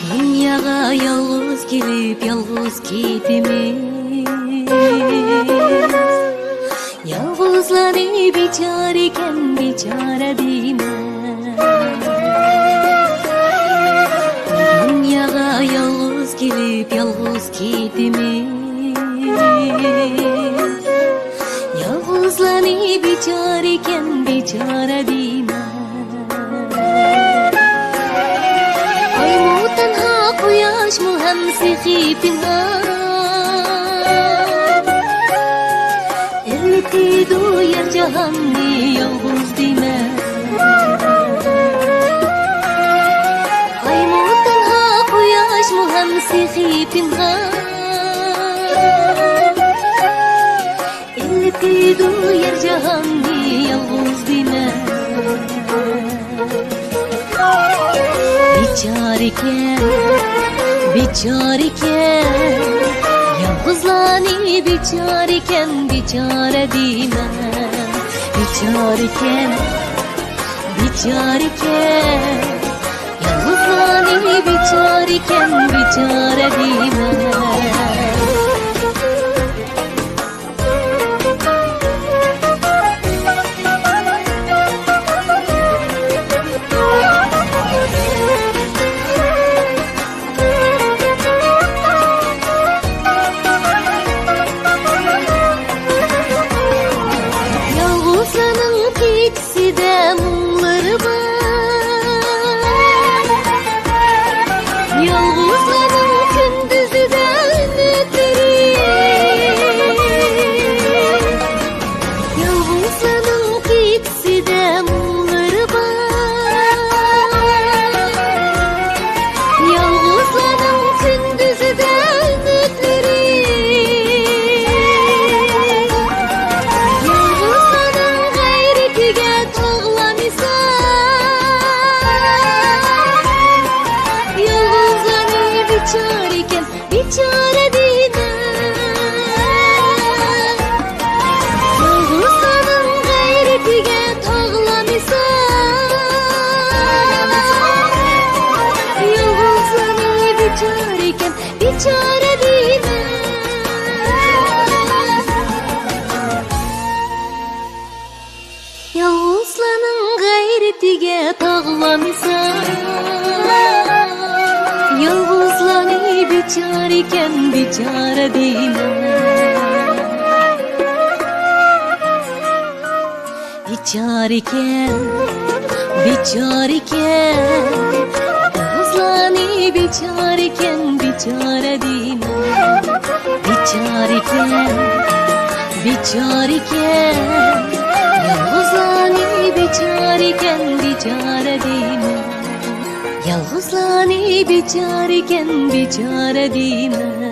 Dünyaya yalnız gelip yalnız gitimiz, yalnızlanıp biçareken biçare değmez. Dünyaya yalnız gelip yalnız gitimiz, yalnızlanıp biçareken biçare değmez. Quyaş mu hemsiki pinhar, erleti doyar cahanni yalnız değmez. Ay muhtan ha quyaş mu hemsiki pinhar, erleti doyar cahanni yalnız değmez. Biçareken, yalnızlanıp biçareken biçare değmez. Biçareken, yalnızlanıp biçareken biçare değmez. Biçare değmez. Yalnızlanın gayretiga tağlamisa, yalnızlanıp biçareken biçare değmez. Yalnızlanın gayretiga tağlamisa, yalnızlanıp biçareken biçare değmez. Biçareken, yalnızlanıp biçareken biçare değmez. Biçareken, yalnızlanıp biçareken biçare değmez. Yalnızlanıp biçareken biçare değmez.